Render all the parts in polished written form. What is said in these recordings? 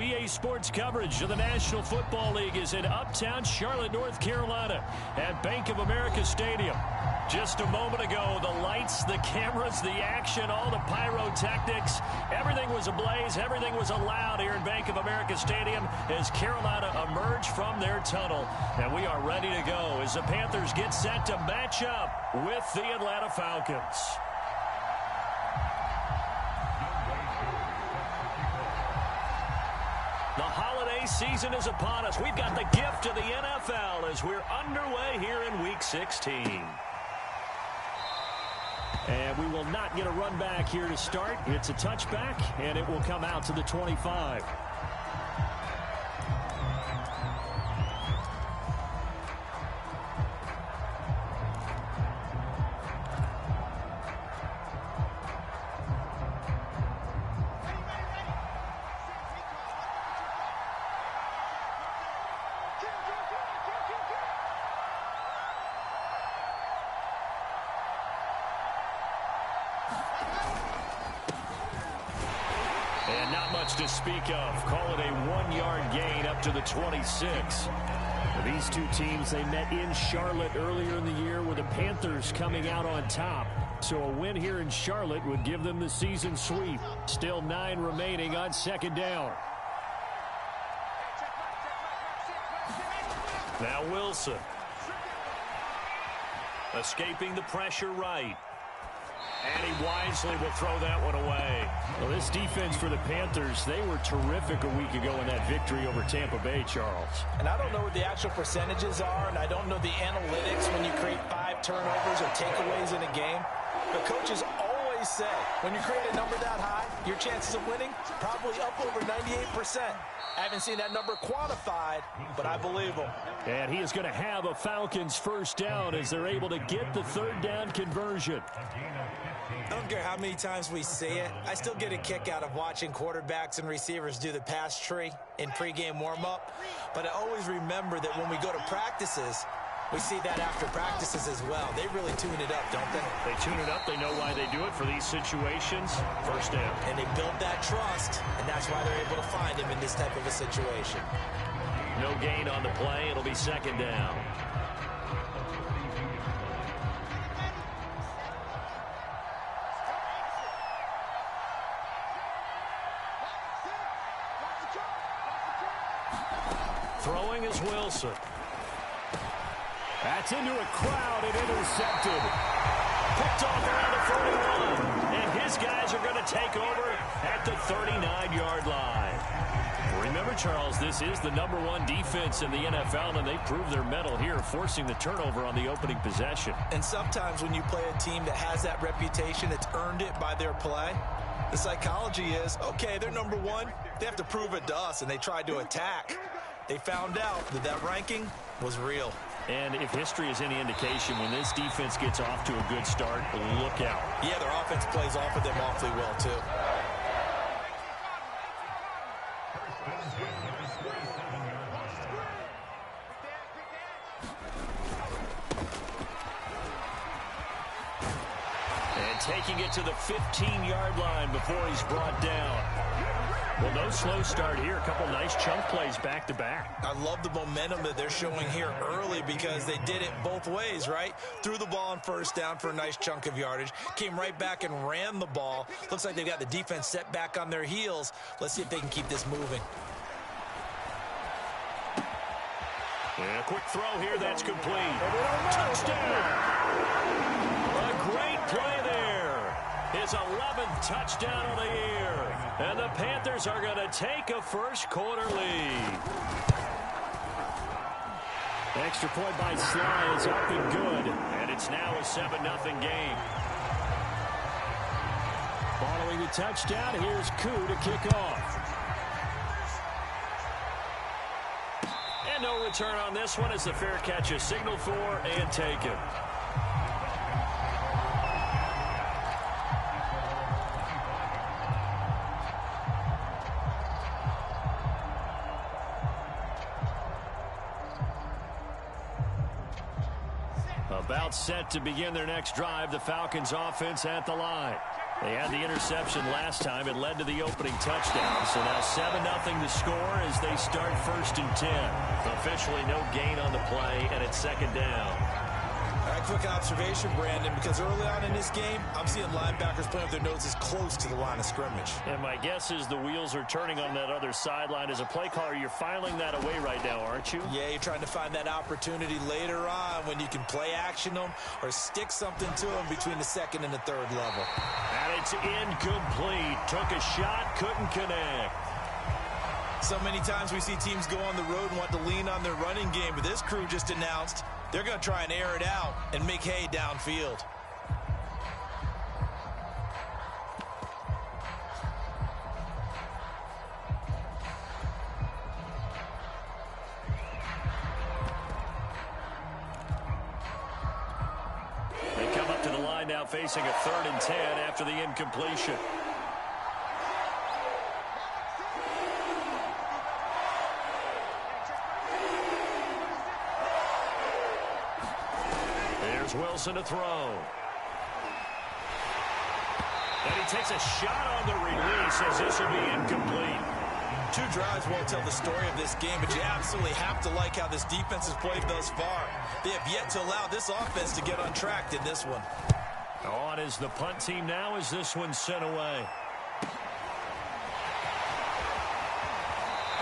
EA Sports coverage of the National Football League is in uptown Charlotte, North Carolina at Bank of America Stadium. Just a moment ago, the lights, the cameras, the action, all the pyrotechnics, everything was ablaze, everything was allowed here in Bank of America Stadium as Carolina emerged from their tunnel. And we are ready to go as the Panthers get set to match up with the Atlanta Falcons. The holiday season is upon us. We've got the gift of the NFL as we're underway here in Week 16. And we will not get a run back here to start. It's a touchback, and it will come out to the 25. And not much to speak of. Call it a 1-yard gain up to the 26. These two teams, they met in Charlotte earlier in the year with the Panthers coming out on top. So a win here in Charlotte would give them the season sweep. Still 9 remaining on second down. Now Wilson. Escaping the pressure right. And he wisely will throw that one away. Well, this defense for the Panthers, they were terrific a week ago in that victory over Tampa Bay, Charles. And I don't know what the actual percentages are, and I don't know the analytics when you create 5 turnovers or takeaways in a game. But coaches always say, when you create a number that high, your chances of winning probably up over 98%. I haven't seen that number quantified, but I believe him. And he is going to have a Falcons first down as they're able to get the third down conversion. I don't care how many times we see it. I still get a kick out of watching quarterbacks and receivers do the pass tree in pregame warm-up. But I always remember that when we go to practices, we see that after practices as well. They really tune it up, don't they? They tune it up. They know why they do it for these situations. First down. And they build that trust, and that's why they're able to find him in this type of a situation. No gain on the play. It'll be second down. Throwing is Wilson. That's into a crowd and intercepted. Picked off around the 41. And his guys are going to take over at the 39-yard line. Remember, Charles, this is the #1 defense in the NFL, and they prove their mettle here, forcing the turnover on the opening possession. And sometimes when you play a team that has that reputation, that's earned it by their play, the psychology is, okay, they're #1. They have to prove it to us, and they tried to attack. They found out that that ranking was real. And if history is any indication, when this defense gets off to a good start, look out. Yeah, their offense plays off of them awfully well, too. And taking it to the 15-yard line before he's brought down. Well, no slow start here. A couple nice chunk plays back-to-back. I love the momentum that they're showing here early because they did it both ways, right? Threw the ball on first down for a nice chunk of yardage. Came right back and ran the ball. Looks like they've got the defense set back on their heels. Let's see if they can keep this moving. And a quick throw here. That's complete. Touchdown! A great play there. His 11th touchdown of the year. And the Panthers are going to take a first-quarter lead. Extra point by Sly is up and good. And it's now a 7-0 game. Following the touchdown, here's Koo to kick off. And no return on this one as the fair catch is signaled for and taken. About set to begin their next drive. The Falcons offense at the line. They had the interception last time. It led to the opening touchdown. So now 7-0 the score as they start 1st and 10. Officially no gain on the play, and it's 2nd down. All right, quick observation, Brandon, because early on in this game, I'm seeing linebackers playing with their noses close to the line of scrimmage. And my guess is the wheels are turning on that other sideline. As a play caller, you're filing that away right now, aren't you? Yeah, you're trying to find that opportunity later on when you can play action them or stick something to them between the 2nd and the 3rd level. And it's incomplete. Took a shot, couldn't connect. So many times we see teams go on the road and want to lean on their running game, but this crew just announced they're going to try and air it out and make hay downfield. They come up to the line now facing a 3rd and 10 after the incompletion. Wilson to throw. And he takes a shot on the release as this will be incomplete. 2 drives won't tell the story of this game, but you absolutely have to like how this defense has played thus far. They have yet to allow this offense to get untracked in this one. On is the punt team now as this one's sent away.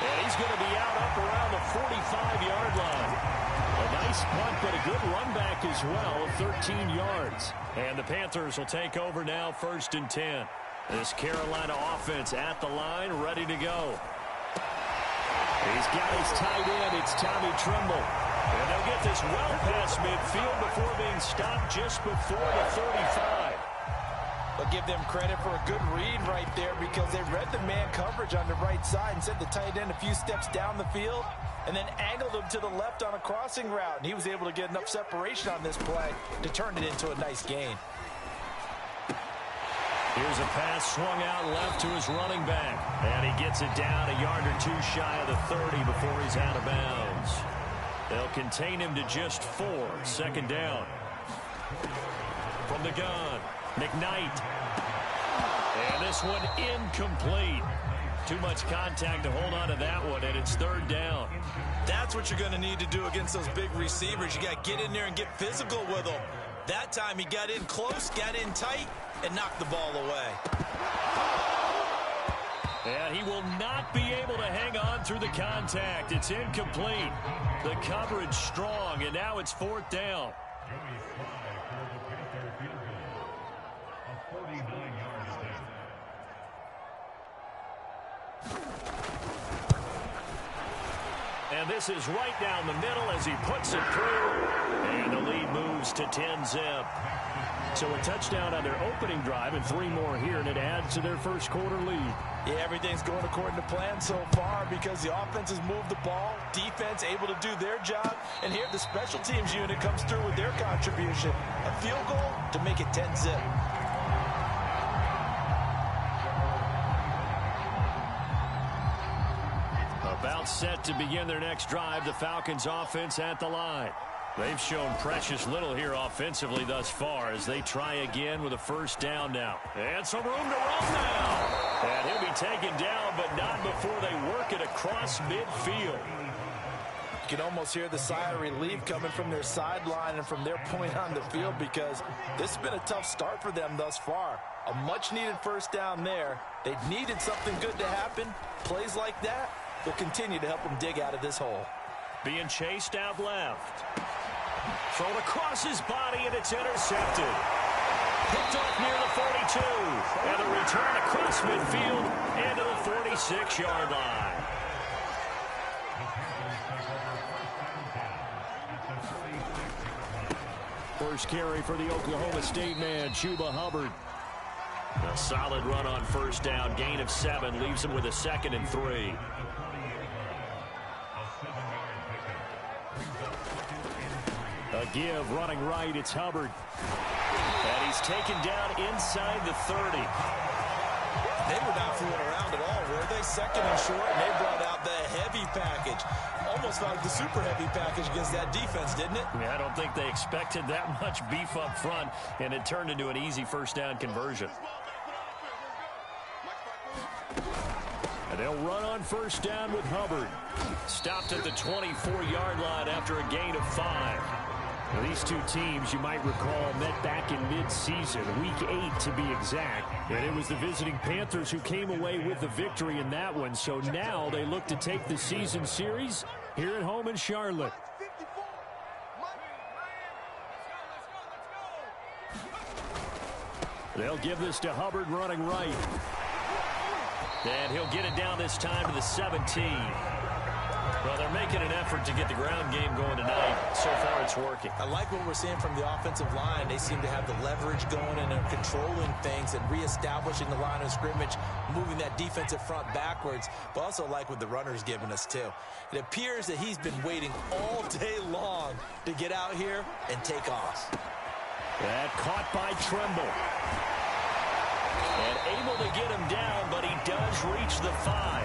And he's going to be out up around the 45-yard line. A nice punt, but a good run back as well, 13 yards. And the Panthers will take over now 1st and 10. This Carolina offense at the line, ready to go. He's got his tight end. It's Tommy Tremble. And they'll get this well past midfield before being stopped just before the 35. But give them credit for a good read right there because they read the man coverage on the right side and sent the tight end a few steps down the field and then angled him to the left on a crossing route. And he was able to get enough separation on this play to turn it into a nice gain. Here's a pass swung out left to his running back. And he gets it down a yard or 2 shy of the 30 before he's out of bounds. They'll contain him to just 4. 2nd down. From the gun, McKnight. And this one incomplete. Too much contact to hold on to that one, and it's 3rd down. That's what you're going to need to do against those big receivers. You got to get in there and get physical with them. That time he got in close, got in tight, and knocked the ball away. And he will not be able to hang on through the contact. It's incomplete. The coverage strong, and now it's 4th down. And this is right down the middle as he puts it through. And the lead moves to 10-zip. So a touchdown on their opening drive and 3 more here, and it adds to their 1st quarter lead. Yeah, everything's going according to plan so far because the offense has moved the ball, defense able to do their job, and here the special teams unit comes through with their contribution. A field goal to make it 10-zip. About set to begin their next drive, the Falcons offense at the line. They've shown precious little here offensively thus far as they try again with a 1st down now. And some room to run now. And he'll be taken down, but not before they work it across midfield. You can almost hear the sigh of relief coming from their sideline and from their point on the field because this has been a tough start for them thus far. A much-needed 1st down there. They needed something good to happen. Plays like that will continue to help them dig out of this hole. Being chased out left. Thrown across his body, and it's intercepted. Picked off near the 42. And a return across midfield into the 46-yard line. First carry for the Oklahoma State man, Chuba Hubbard. A solid run on 1st down. Gain of 7 leaves him with a 2nd and 3. A give running right. It's Hubbard. And he's taken down inside the 30. They were not fooling around at all, were they? 2nd and short, and they brought out the heavy package. Almost like the super heavy package against that defense, didn't it? Yeah, I don't think they expected that much beef up front, and it turned into an easy 1st down conversion. And they'll run on first down with Hubbard. Stopped at the 24-yard line after a gain of 5. Now, these two teams, you might recall, met back in mid-season, Week 8 to be exact. And it was the visiting Panthers who came away with the victory in that one. So now they look to take the season series here at home in Charlotte. They'll give this to Hubbard running right. And he'll get it down this time to the 17. Well, they're making an effort to get the ground game going tonight. So far, it's working. I like what we're seeing from the offensive line. They seem to have the leverage going and are controlling things and reestablishing the line of scrimmage, moving that defensive front backwards. But also like what the runner's giving us, too. It appears that he's been waiting all day long to get out here and take off. That caught by Tremble. And able to get him down, but he does reach the 5.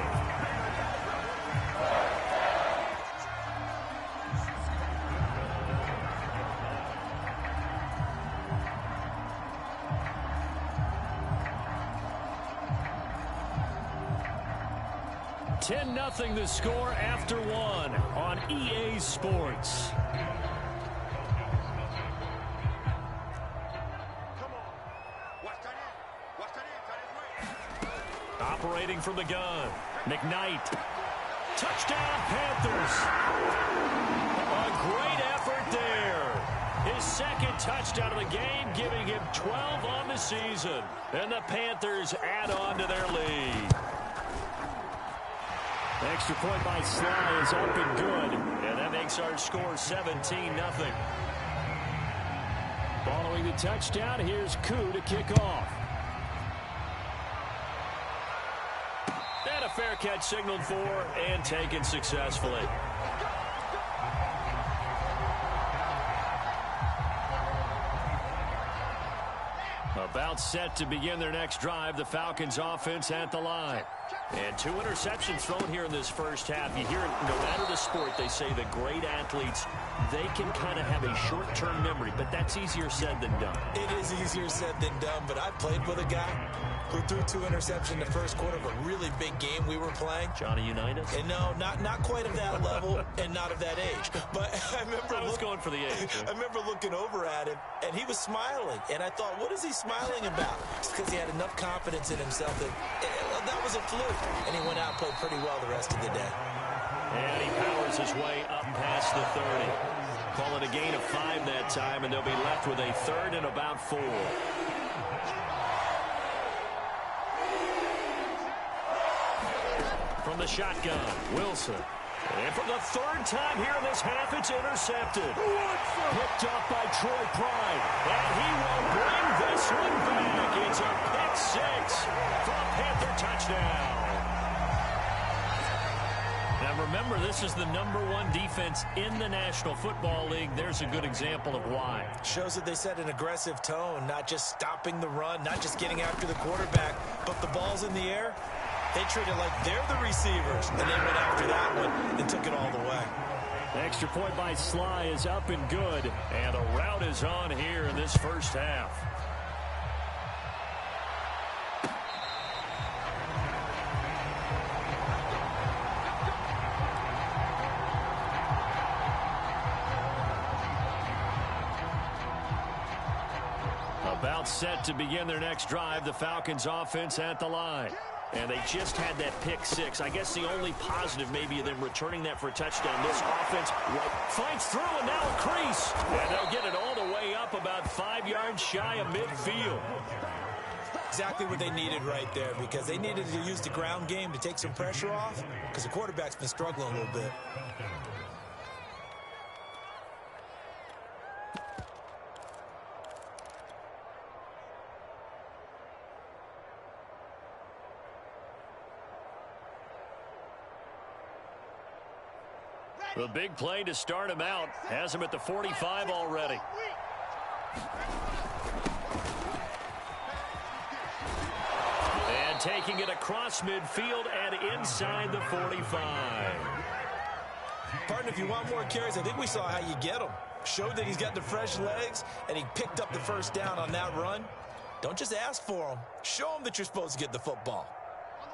$10-0 the score after 1 on EA Sports. Operating from the gun, McKnight. Touchdown, Panthers. A great effort there. His second touchdown of the game, giving him 12 on the season. And the Panthers add on to their lead. Extra point by Sly is up and good. And that makes our score 17-0. Following the touchdown, here's Koo to kick off. And a fair catch signaled for and taken successfully. About set to begin their next drive, the Falcons offense at the line. And 2 interceptions thrown here in this first half. You hear it, no matter the sport, they say the great athletes, they can kind of have a short-term memory, but that's easier said than done. It is easier said than done, but I played with a guy who threw 2 interceptions in the first quarter of a really big game we were playing. Johnny Unitas? And no, not quite of that level and not of that age. But I remember I was going for the age. I remember looking over at him, and he was smiling. And I thought, what is he smiling about? It's because he had enough confidence in himself that was a fluke. And he went out and played pretty well the rest of the day. And he powers his way up past the 30. Call it a gain of 5 that time, and they'll be left with a 3rd and about 4. From the shotgun, Wilson. And for the 3rd time here in this half, it's intercepted. Picked up by Troy Pride. And he will bring this one back. It's a pick 6 for a Panther touchdown. Now remember, this is the #1 defense in the National Football League. There's a good example of why. Shows that they set an aggressive tone, not just stopping the run, not just getting after the quarterback, but the ball's in the air. They treat it like they're the receivers, and they went after that one and took it all the way. Extra point by Sly is up and good, and a rout is on here in this first half. About set to begin their next drive, the Falcons offense at the line. And they just had that pick 6. I guess the only positive maybe of them returning that for a touchdown. This offense fights through and now a crease. And they'll get it all the way up about 5 yards shy of midfield. Exactly what they needed right there, because they needed to use the ground game to take some pressure off, because the quarterback's been struggling a little bit. The big play to start him out has him at the 45 already. And taking it across midfield and inside the 45. Partner, if you want more carries, I think we saw how you get them. Showed that he's got the fresh legs, and he picked up the first down on that run. Don't just ask for them. Show them that you're supposed to get the football.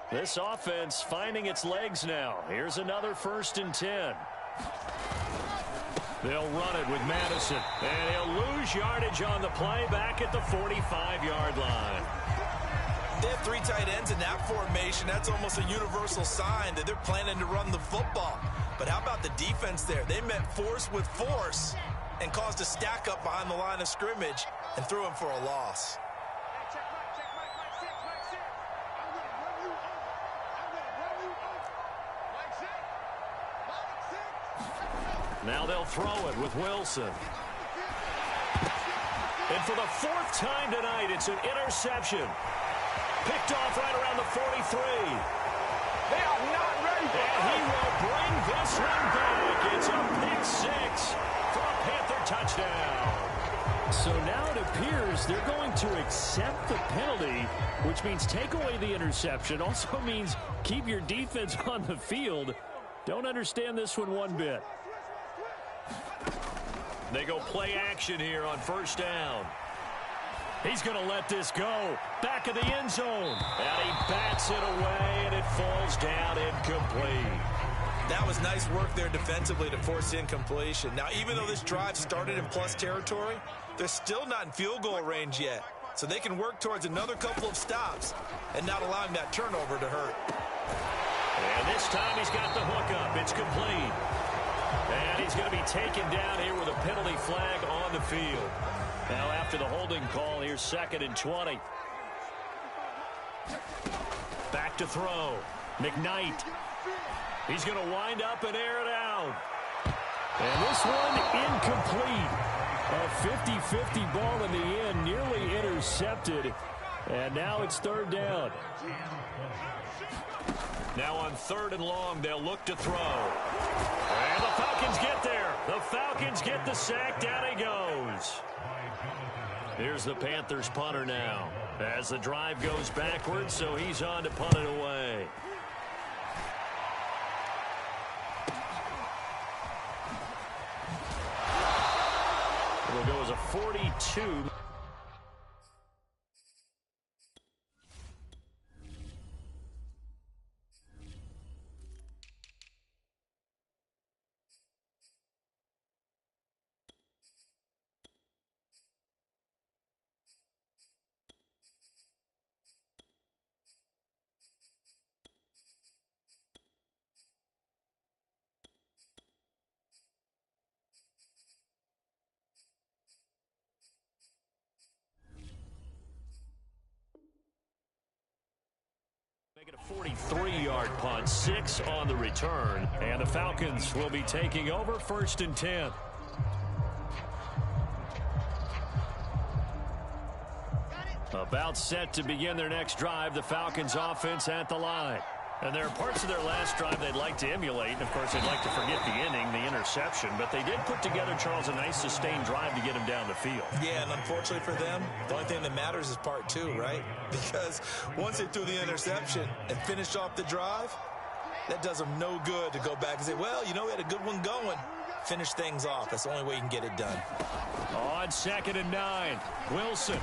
This offense finding its legs now. Here's another 1st and 10. They'll run it with Madison. And he'll lose yardage on the play back at the 45-yard line. They have 3 tight ends in that formation. That's almost a universal sign that they're planning to run the football. But how about the defense there? They met force with force and caused a stack up behind the line of scrimmage and threw him for a loss. Now they'll throw it with Wilson. And for the 4th time tonight, it's an interception. Picked off right around the 43. They are not ready for And he will bring this one back. It's a pick 6 for a Panther touchdown. So now it appears they're going to accept the penalty, which means take away the interception. Also means keep your defense on the field. Don't understand this one bit. They go play action here on 1st down. He's going to let this go. Back of the end zone. And he bats it away, and it falls down incomplete. That was nice work there defensively to force incompletion. Now, even though this drive started in plus territory, they're still not in field goal range yet. So they can work towards another couple of stops and not allowing that turnover to hurt. And this time he's got the hookup. It's complete. And he's going to be taken down here with a penalty flag on the field. Now after the holding call, here's 2nd and 20. Back to throw. McKnight. He's going to wind up and air it out. And this one incomplete. A 50-50 ball in the end, nearly intercepted. And now it's 3rd down. Now on 3rd and long, they'll look to throw. And the Falcons get there. The Falcons get the sack. Down he goes. Here's the Panthers punter now. As the drive goes backwards, so he's on to punt it away. It'll go as a 42. Make it a 43-yard punt, 6 on the return, and the Falcons will be taking over 1st and 10. About set to begin their next drive, the Falcons offense at the line. And there are parts of their last drive they'd like to emulate. And, of course, they'd like to forget the inning, the interception. But they did put together, Charles, a nice sustained drive to get him down the field. Yeah, and unfortunately for them, the only thing that matters is part 2, right? Because once they threw the interception and finished off the drive, that does them no good to go back and say, well, you know, we had a good one going. Finish things off. That's the only way you can get it done. On 2nd and 9, Wilson.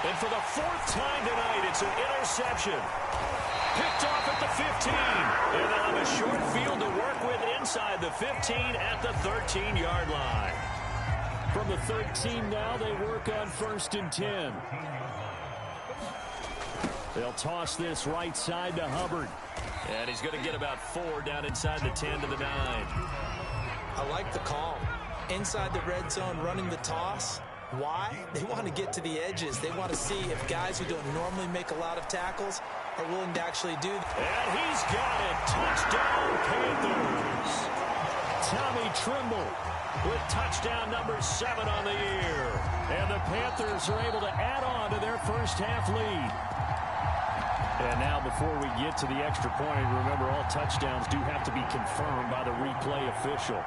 And for the 4th time tonight, it's an interception. Picked off at the 15. And they'll have a short field to work with inside the 15 at the 13-yard line. From the 13 now, they work on 1st and 10. They'll toss this right side to Hubbard. And he's going to get about 4 down inside the 10 to the 9. I like the call. Inside the red zone, running the toss. Why? They want to get to the edges. They want to see if guys who don't normally make a lot of tackles are willing to actually do that. And he's got it. Touchdown, Panthers. Tommy Trimble with touchdown number 7 on the year. And the Panthers are able to add on to their first half lead. And now before we get to the extra point, remember all touchdowns do have to be confirmed by the replay official.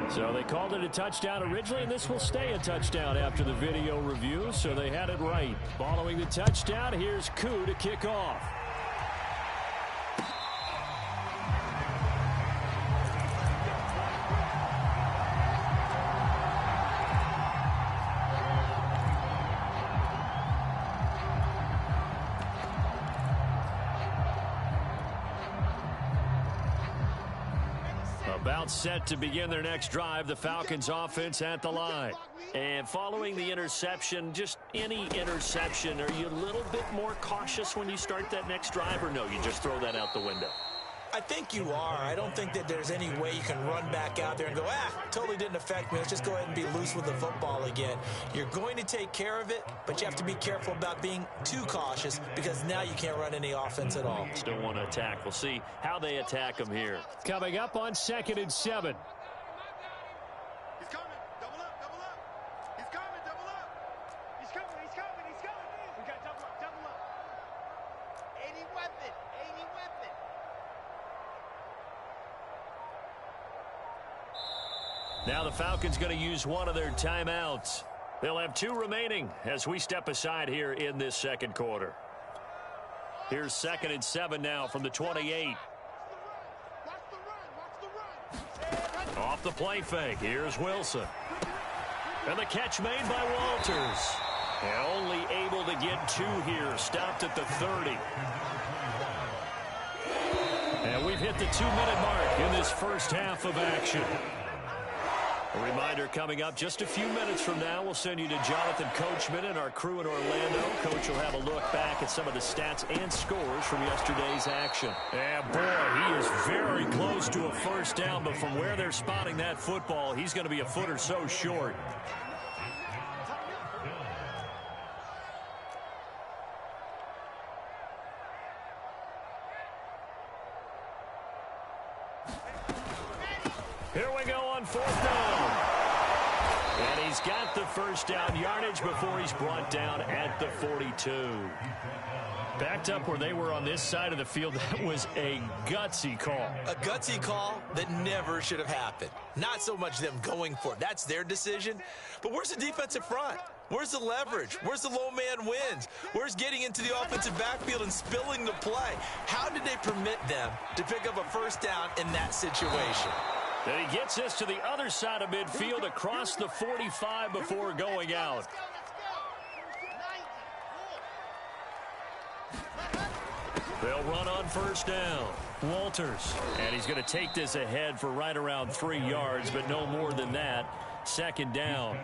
So they called it a touchdown originally, and this will stay a touchdown after the video review, so they had it right. Following the touchdown, here's Koo to kick off. About set to begin their next drive, the Falcons offense at the line. And following the interception, just any interception, are you a little bit more cautious when you start that next drive, or no, you just throw that out the window? I think you are. I don't think that there's any way you can run back out there and go, totally didn't affect me. Let's just go ahead and be loose with the football again. You're going to take care of it, but you have to be careful about being too cautious because now you can't run any offense at all. Still want to attack. We'll see how they attack them here. Coming up on 2nd and 7. He's coming. Double up, double up. He's coming, double up. He's coming, he's coming, he's coming. We got double up, double up. 80 weapon, 80 weapon. Now the Falcons going to use one of their timeouts. They'll have 2 remaining as we step aside here in this second quarter. Here's 2nd and 7 now from the 28. Off the play fake. Here's Wilson. And the catch made by Walters. And only able to get 2 here. Stopped at the 30. And we've hit the 2-minute mark in this first half of action. A reminder coming up just a few minutes from now, we'll send you to Jonathan Coachman and our crew in Orlando. Coach will have a look back at some of the stats and scores from yesterday's action. And boy, he is very close to a first down, but from where they're spotting that football, he's going to be a foot or so short. Here we go on 4th down. And he's got the first down yardage before he's brought down at the 42. Backed up where they were on this side of the field, that was a gutsy call. A gutsy call that never should have happened. Not so much them going for it. That's their decision. But where's the defensive front? Where's the leverage? Where's the low man wins? Where's getting into the offensive backfield and spilling the play? How did they permit them to pick up a first down in that situation? And he gets this to the other side of midfield across the 45 before going out. They'll run on first down. Walters. And he's going to take this ahead for right around 3 yards, but no more than that. 2nd down.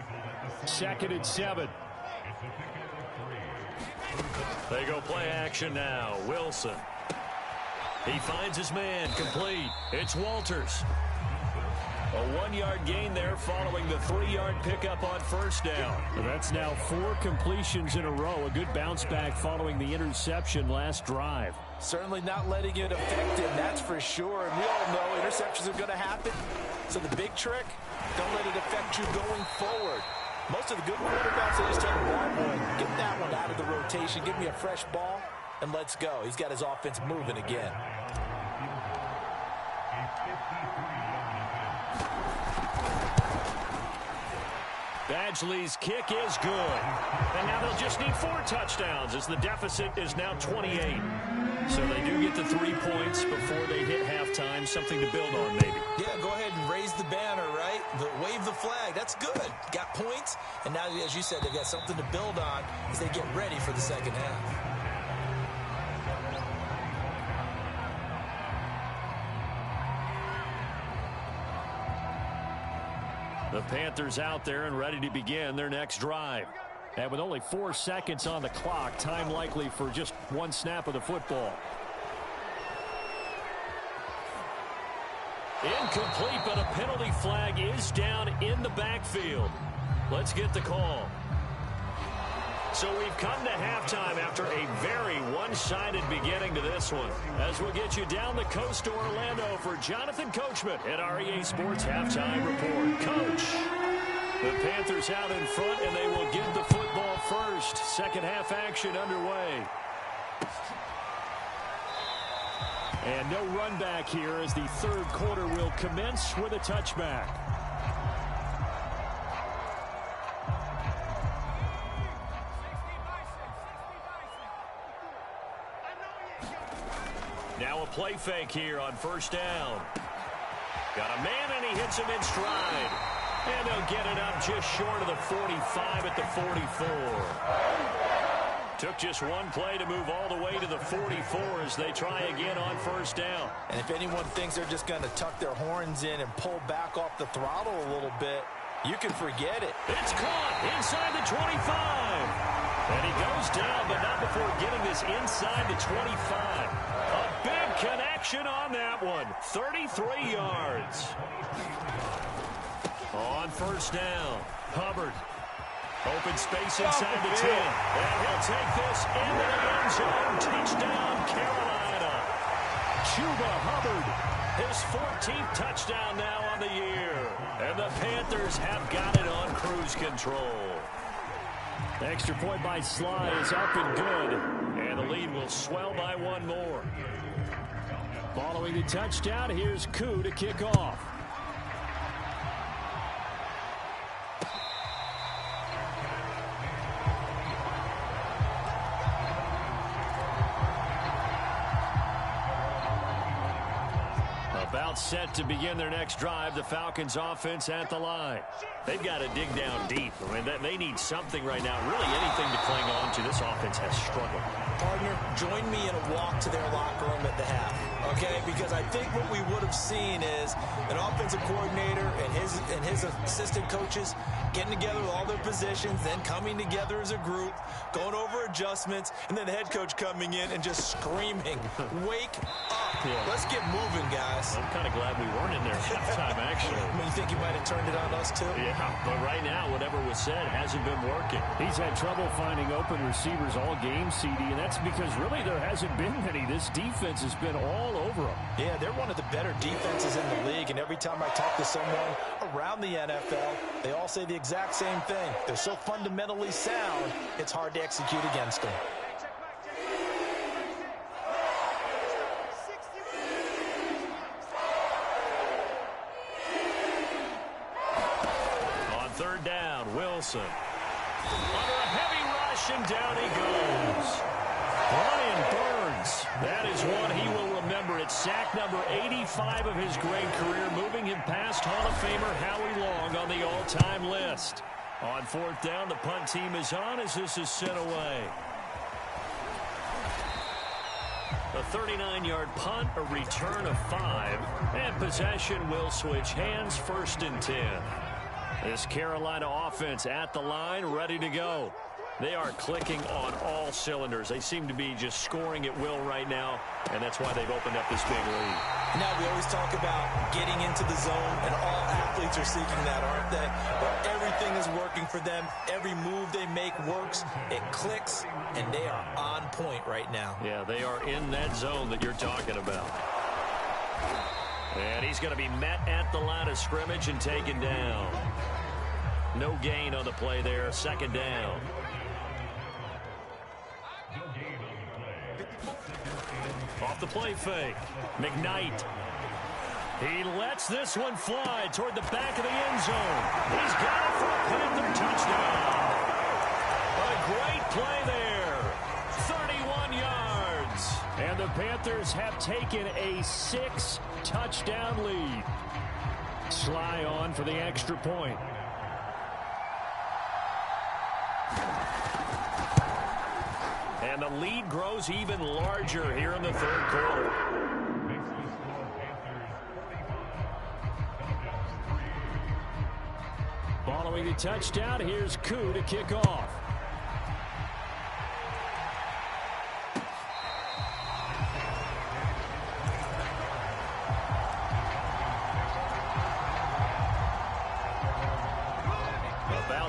2nd and 7. They go play action now. Wilson. He finds his man complete. It's Walters. A 1-yard gain there following the 3-yard pickup on first down. That's now 4 completions in a row. A good bounce back following the interception last drive. Certainly not letting it affect him, that's for sure. And we all know interceptions are going to happen. So the big trick, don't let it affect you going forward. Most of the good quarterbacks, they just tell the ball boy, get that one out of the rotation, give me a fresh ball, and let's go. He's got his offense moving again. Badgley's kick is good. And now they'll just need 4 touchdowns as the deficit is now 28. So they do get the 3 points before they hit halftime. Something to build on, maybe. Yeah, go ahead and raise the banner, right? Wave the flag. That's good. Got points. And now, as you said, they've got something to build on as they get ready for the second half. The Panthers out there and ready to begin their next drive. And with only 4 seconds on the clock, time likely for just 1 snap of the football. Incomplete, but a penalty flag is down in the backfield. Let's get the call. So we've come to halftime after a very one-sided beginning to this one. As we'll get you down the coast to Orlando for Jonathan Coachman at our EA Sports Halftime Report. Coach, the Panthers out in front, and they will get the football first. Second half action underway. And no run back here as the third quarter will commence with a touchback. Now a play fake here on first down. Got a man, and he hits him in stride. And they'll get it up just short of the 45 at the 44. Took just one play to move all the way to the 44 as they try again on first down. And if anyone thinks they're just going to tuck their horns in and pull back off the throttle a little bit, you can forget it. It's caught inside the 25. And he goes down, but not before getting this inside the 25. A big connection on that one. 33 yards. On first down, Hubbard. Open space inside the 10. And he'll take this into the end zone. Touchdown, Carolina. Chuba Hubbard, his 14th touchdown now on the year. And the Panthers have got it on cruise control. The extra point by Sly is up and good. And the lead will swell by one more. Following the touchdown, here's Koo to kick off. About set to begin their next drive, the Falcons offense at the line. They've got to dig down deep. I mean, they need something right now, really anything to cling on to. This offense has struggled. Partner, join me in a walk to their locker room at the half, okay? Because I think what we would have seen is an offensive coordinator and his assistant coaches getting together with all their positions, then coming together as a group, going over adjustments, and then the head coach coming in and just screaming, wake up. Yeah. Let's get moving, guys. I'm kind of glad we weren't in there at halftime, actually. I mean, you think he might have turned it on us, too? Yeah, but right now, whatever was said hasn't been working. He's had trouble finding open receivers all game, CD, and that's because really there hasn't been many. This defense has been all over them. Yeah, they're one of the better defenses in the league, and every time I talk to someone around the NFL, they all say the exact same thing. They're so fundamentally sound, it's hard to execute against them. Third down, Wilson. Under a heavy rush, and down he goes. Brian Burns. That is one he will remember. It's sack number 85 of his great career, moving him past Hall of Famer Howie Long on the all-time list. On fourth down, the punt team is on as this is sent away. A 39-yard punt, a return of 5, and possession will switch hands, 1st and 10. This Carolina offense at the line, ready to go. They are clicking on all cylinders. They seem to be just scoring at will right now, and that's why they've opened up this big lead. Now, we always talk about getting into the zone, and all athletes are seeking that, aren't they? But everything is working for them. Every move they make works. It clicks, and they are on point right now. Yeah, they are in that zone that you're talking about. And he's going to be met at the line of scrimmage and taken down. No gain on the play there. 2nd down. Off the play fake. McKnight. He lets this one fly toward the back of the end zone. He's got it for a Panther touchdown. A great play there. 31 yards. And the Panthers have taken a 6-touchdown lead. Sly on for the extra point. And the lead grows even larger here in the 3rd quarter. Following the touchdown, here's Koo to kick off.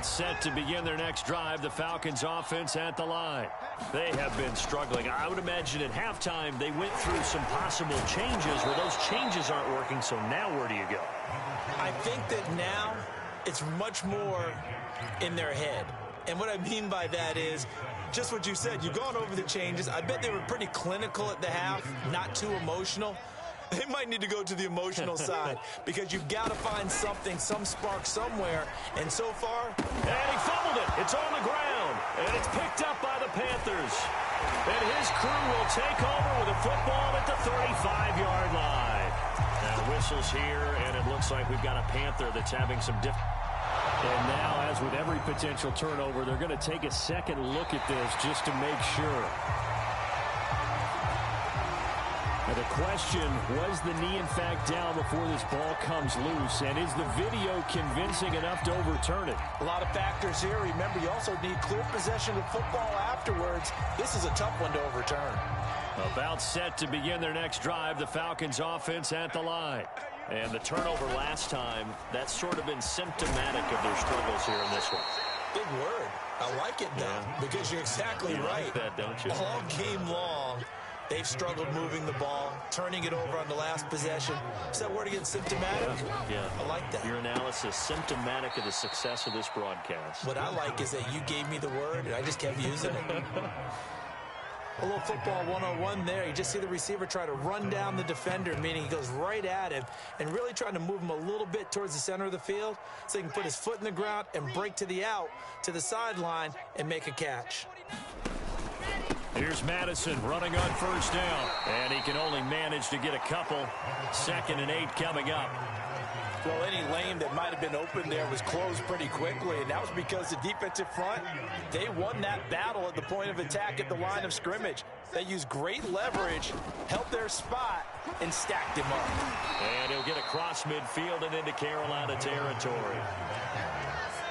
Set to begin their next drive, the Falcons offense at the line. They have been struggling. I would imagine at halftime they went through some possible changes. Well, those changes aren't working, so now where do you go? I think that now it's much more in their head. And what I mean by that is just what you said. You've gone over the changes. I bet they were pretty clinical at the half, not too emotional. They might need to go to the emotional side because you've got to find something, some spark somewhere. And so far, and he fumbled it. It's on the ground, and it's picked up by the Panthers. And his crew will take over with a football at the 35-yard line. Now whistles here, and it looks like we've got a Panther that's having some difficulty. And now, as with every potential turnover, they're going to take a second look at this just to make sure. And the question, was the knee in fact down before this ball comes loose? And is the video convincing enough to overturn it? A lot of factors here. Remember, you also need clear possession of football afterwards. This is a tough one to overturn. About set to begin their next drive, the Falcons offense at the line. And the turnover last time, that's sort of been symptomatic of their struggles here in this one. Big word. I like it now because you're exactly right. Like that, don't you? All game long, they've struggled moving the ball, turning it over on the last possession. Is that word again, symptomatic? Yeah. I like that. Your analysis, symptomatic of the success of this broadcast. What I like is that you gave me the word, and I just kept using it. A little football 101 there. You just see the receiver try to run down the defender, meaning he goes right at him and really trying to move him a little bit towards the center of the field so he can put his foot in the ground and break to the out, to the sideline, and make a catch. Here's Madison running on first down, and he can only manage to get a couple. 2nd and 8 coming up. Well, any lane that might have been open there was closed pretty quickly, and that was because the defensive front, they won that battle at the point of attack at the line of scrimmage. They used great leverage, held their spot, and stacked him up. And he'll get across midfield and into Carolina territory.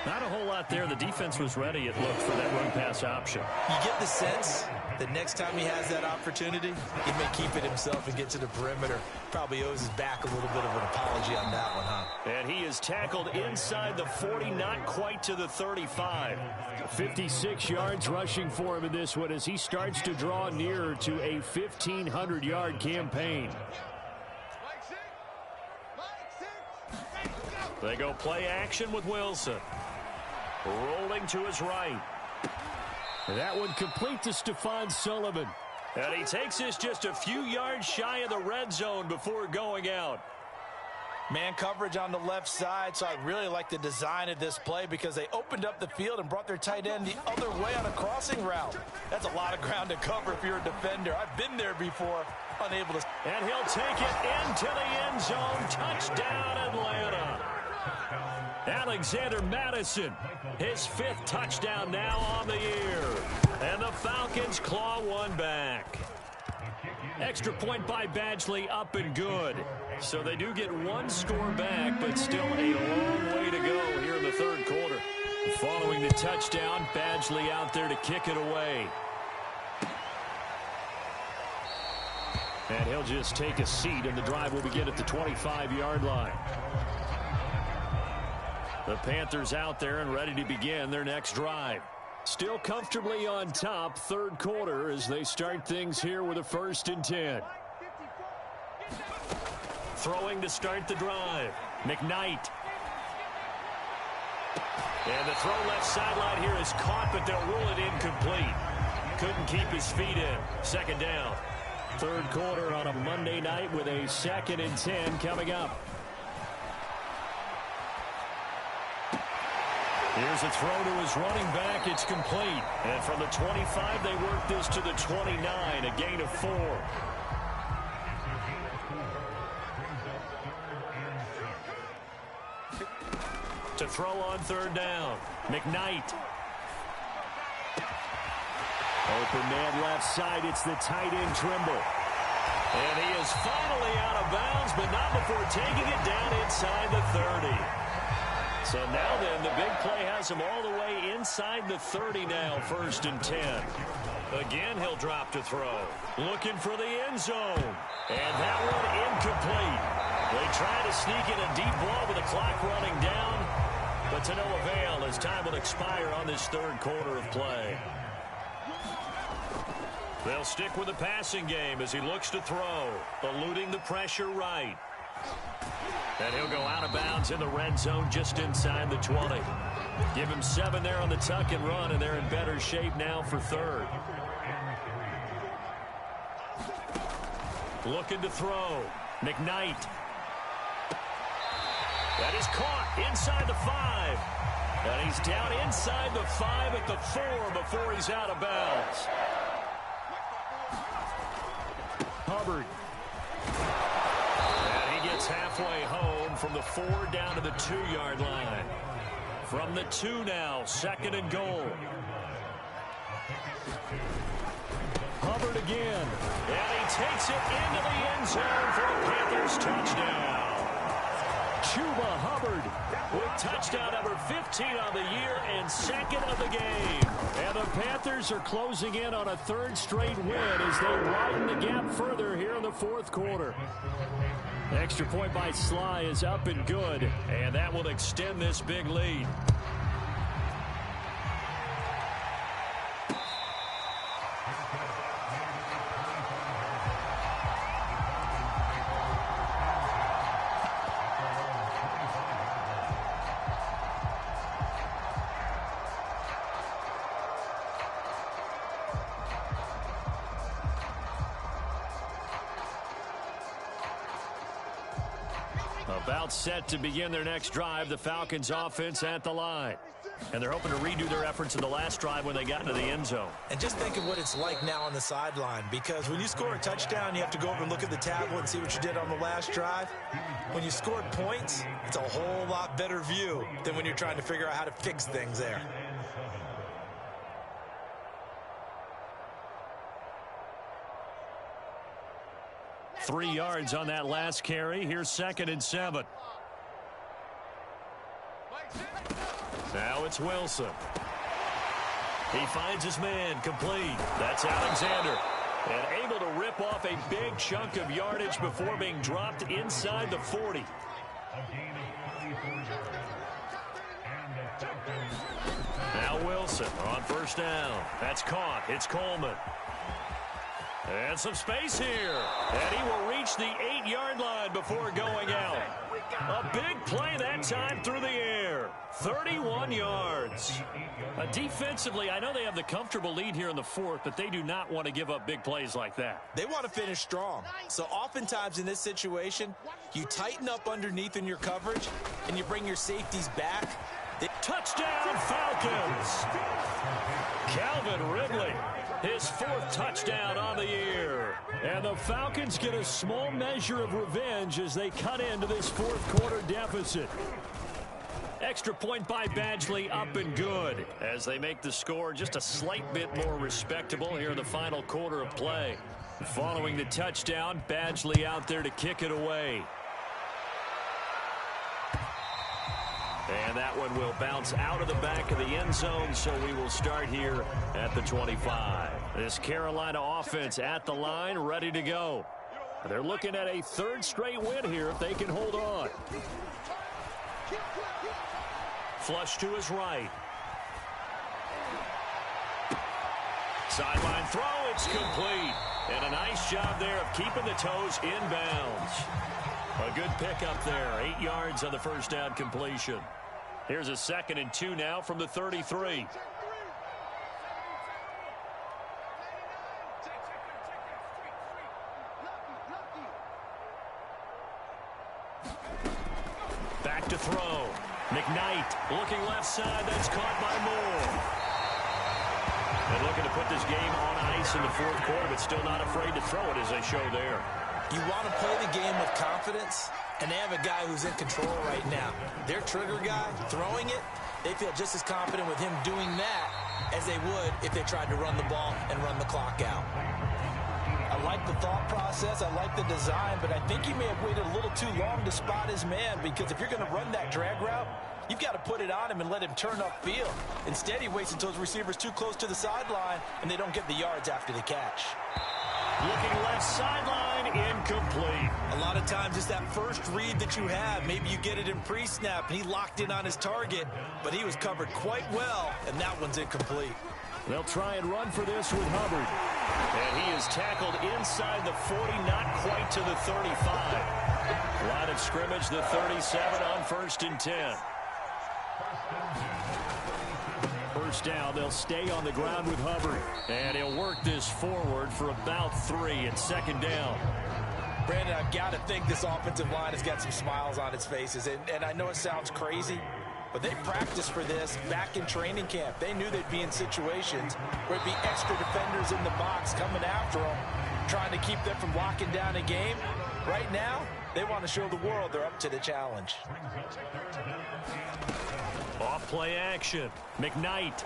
Not a whole lot there. The defense was ready, it looked, for that run-pass option. You get the sense that next time he has that opportunity, he may keep it himself and get to the perimeter. Probably owes his back a little bit of an apology on that one, huh? And he is tackled inside the 40, not quite to the 35. 56 yards rushing for him in this one as he starts to draw nearer to a 1,500-yard campaign. They go play action with Wilson. Rolling to his right. That one complete to Stephon Sullivan. And he takes this just a few yards shy of the red zone before going out. Man coverage on the left side, so I really like the design of this play because they opened up the field and brought their tight end the other way on a crossing route. That's a lot of ground to cover if you're a defender. I've been there before, unable to. And he'll take it into the end zone. Touchdown, Atlanta. Alexander Madison, his 5th touchdown now on the year. And the Falcons claw one back. Extra point by Badgley, up and good. So they do get one score back, but still a long way to go here in the 3rd quarter. Following the touchdown, Badgley out there to kick it away. And he'll just take a seat, and the drive will begin at the 25-yard line. The Panthers out there and ready to begin their next drive. Still comfortably on top, 3rd quarter, as they start things here with a 1st and 10. Throwing to start the drive. McKnight. And the throw left sideline here is caught, but they'll rule it incomplete. Couldn't keep his feet in. 2nd down. 3rd quarter on a Monday night with a 2nd and 10 coming up. Here's a throw to his running back. It's complete. And from the 25, they work this to the 29, a gain of 4. To throw on 3rd down. McKnight. Open man left side. It's the tight end Trimble. And he is finally out of bounds, but not before taking it down inside the 30. So now then, the big play has him all the way inside the 30 now, 1st and 10. Again, he'll drop to throw. Looking for the end zone. And that one incomplete. They try to sneak in a deep ball with the clock running down, but to no avail as time will expire on this 3rd quarter of play. They'll stick with the passing game as he looks to throw, eluding the pressure right. And he'll go out of bounds in the red zone just inside the 20. Give him 7 there on the tuck and run, and they're in better shape now for 3rd. Looking to throw. McKnight. That is caught inside the 5. And he's down inside the 5 at the 4 before he's out of bounds. Hubbard. And he gets halfway home from the 4 down to the 2-yard line. From the 2 now, 2nd and goal. Hubbard again. And he takes it into the end zone for a Panthers touchdown. Chuba Hubbard With touchdown number 15 on the year and 2nd of the game. And the Panthers are closing in on a 3rd straight win as they widen the gap further here in the 4th quarter. Extra point by Sly is up and good, and that will extend this big lead. About set to begin their next drive, the Falcons offense at the line. And they're hoping to redo their efforts in the last drive when they got into the end zone. And just think of what it's like now on the sideline, because when you score a touchdown, you have to go over and look at the tablet and see what you did on the last drive. When you scored points, it's a whole lot better view than when you're trying to figure out how to fix things there. Three yards on that last carry. Here's 2nd and 7. Now it's Wilson. He finds his man, complete. That's Alexander. And able to rip off a big chunk of yardage before being dropped inside the 40. Now Wilson on 1st down. That's caught. It's Coleman. And some space here. And he will reach the 8-yard line before going out. A big play that time through the air. 31 yards. Defensively, I know they have the comfortable lead here in the 4th, but they do not want to give up big plays like that. They want to finish strong. So oftentimes in this situation, you tighten up underneath in your coverage, and you bring your safeties back. Touchdown, Falcons! Calvin Ridley. His 4th touchdown on the year. And the Falcons get a small measure of revenge as they cut into this 4th quarter deficit. Extra point by Badgley, up and good, as they make the score just a slight bit more respectable here in the final quarter of play. Following the touchdown, Badgley out there to kick it away. And that one will bounce out of the back of the end zone, so we will start here at the 25. This Carolina offense at the line, ready to go. They're looking at a 3rd straight win here if they can hold on. Flush to his right. Sideline throw, it's complete. And a nice job there of keeping the toes inbounds. A good pickup there. 8 yards on the 1st down completion. Here's a 2nd and 2 now from the 33. Back to throw. McKnight looking left side. That's caught by Moore. And looking to put this game on ice in the 4th quarter, but still not afraid to throw it as they show there. You want to play the game with confidence, and they have a guy who's in control right now. Their trigger guy throwing it, they feel just as confident with him doing that as they would if they tried to run the ball and run the clock out. I like the thought process. I like the design, but I think he may have waited a little too long to spot his man, because if you're going to run that drag route, you've got to put it on him and let him turn upfield. Instead, he waits until his receiver's too close to the sideline, and they don't get the yards after the catch. Looking left sideline, incomplete. A lot of times it's that first read that you have. Maybe you get it in pre-snap, and he locked in on his target, but he was covered quite well, and that one's incomplete. They'll try and run for this with Hubbard. And he is tackled inside the 40, not quite to the 35. Line of scrimmage, the 37 on 1st and 10. 1st down, they'll stay on the ground with Hubbard. And he'll work this forward for about 3 at 2nd down. Brandon, I've got to think this offensive line has got some smiles on its faces. And I know it sounds crazy, but they practiced for this back in training camp. They knew they'd be in situations where it'd be extra defenders in the box coming after them, trying to keep them from locking down a game. Right now, they want to show the world they're up to the challenge. Off play action. McKnight.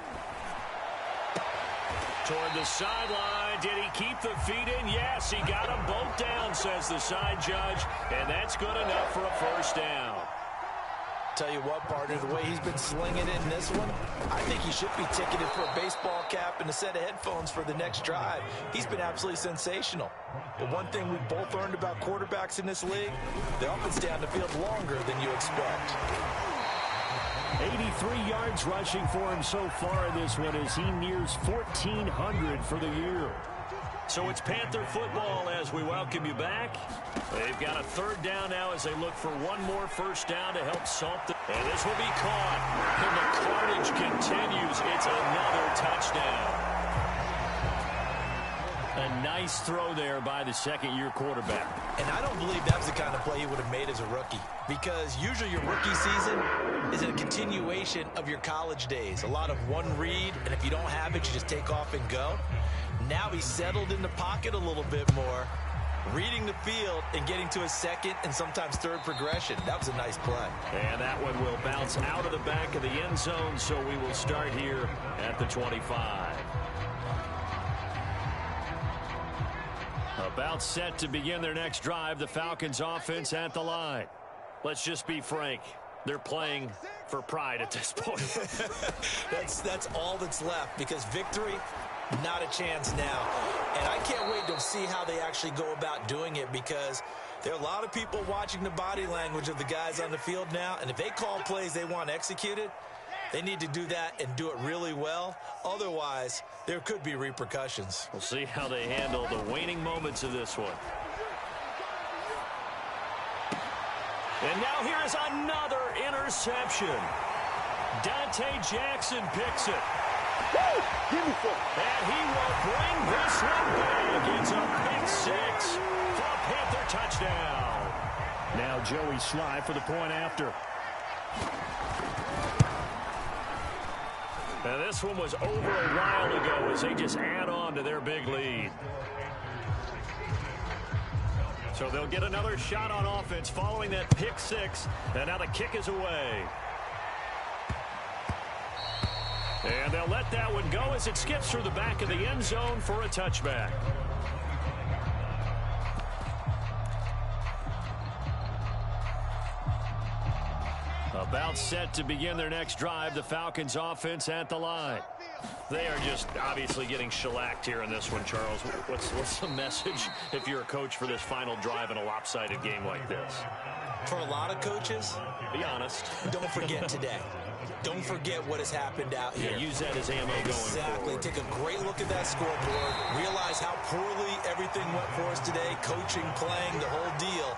Toward the sideline. Did he keep the feet in? Yes, he got them both down, says the side judge. And that's good enough for a first down. Tell you what, partner, the way he's been slinging it in this one, I think he should be ticketed for a baseball cap and a set of headphones for the next drive. He's been absolutely sensational. But one thing we've both learned about quarterbacks in this league, they often stay on the field longer than you expect. 83 yards rushing for him so far in this one as he nears 1,400 for the year. So it's Panther football as we welcome you back. They've got a third down now as they look for one more first down to help salt the... And this will be caught. And the carnage continues. It's another touchdown. A nice throw there by the second-year quarterback. And I don't believe that's the kind of play he would have made as a rookie, because usually your rookie season is a continuation of your college days. A lot of one read, and if you don't have it, you just take off and go. Now he's settled in the pocket a little bit more, reading the field and getting to a second and sometimes third progression. That was a nice play. And that one will bounce out of the back of the end zone, so we will start here at the 25. About set to begin their next drive, the Falcons offense at the line. Let's just be frank. They're playing for pride at this point. That's all that's left, because victory, not a chance now. And I can't wait to see how they actually go about doing it, because there are a lot of people watching the body language of the guys on the field now, and if they call plays they want executed, they need to do that and do it really well. Otherwise, there could be repercussions. We'll see how they handle the waning moments of this one. And now here is another interception. Dante Jackson picks it. Woo! Give me four. And he will bring this one back. It's a pick six for a Panther touchdown. Now Joey Sly for the point after. Now this one was over a while ago as they just add on to their big lead. So they'll get another shot on offense following that pick six. And now the kick is away. And they'll let that one go as it skips through the back of the end zone for a touchback. About set to begin their next drive, the Falcons offense at the line. They are just obviously getting shellacked here in this one, Charles. What's the message if you're a coach for this final drive in a lopsided game like this? For a lot of coaches, be honest. Don't forget today. Don't forget what has happened out here. Yeah, use that as ammo going forward. Take a great look at that scoreboard. Realize how poorly everything went for us today. Coaching, playing, the whole deal.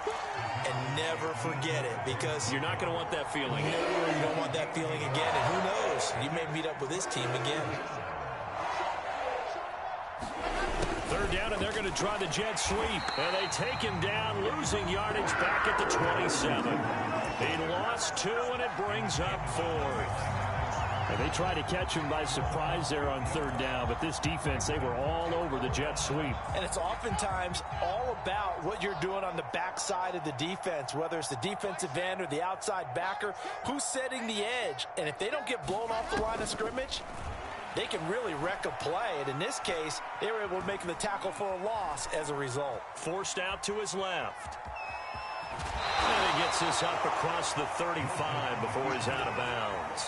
And never forget it, because you're not going to want that feeling. No, you don't want that feeling again. And who knows? You may meet up with this team again. Third down, and they're going to try the jet sweep. And they take him down, losing yardage back at the 27. He lost 2, and it brings up 4. And they tried to catch him by surprise there on third down, but this defense, they were all over the jet sweep. And it's oftentimes all about what you're doing on the backside of the defense, whether it's the defensive end or the outside backer, who's setting the edge. And if they don't get blown off the line of scrimmage, they can really wreck a play. And in this case, they were able to make the tackle for a loss as a result. Forced out to his left. And he gets this up across the 35 before he's out of bounds.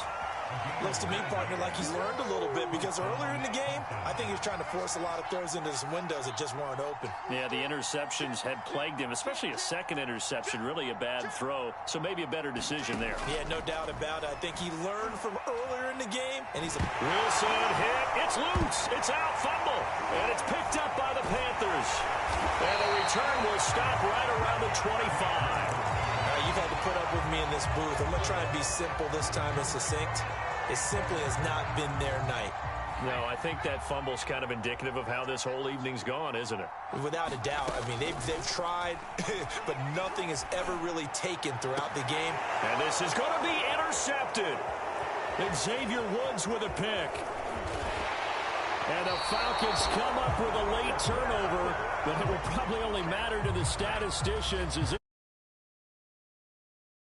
Looks to me, partner, like he's learned a little bit, because earlier in the game, I think he was trying to force a lot of throws into some windows that just weren't open. Yeah, the interceptions had plagued him, especially a second interception, really a bad throw, so maybe a better decision there. Yeah, no doubt about it. I think he learned from earlier in the game, and he's a... Wilson hit. It's loose. It's out. Fumble. And it's picked up by the Panthers. And the return will stop right around the 25. You've had to put up with me in this booth. I'm going to try and be simple this time and succinct. It simply has not been their night. No, I think that fumble's kind of indicative of how this whole evening's gone, isn't it? Without a doubt. I mean, they've tried, but nothing has ever really taken throughout the game. And this is going to be intercepted. And Xavier Woods with a pick. And the Falcons come up with a late turnover, but it will probably only matter to the statisticians as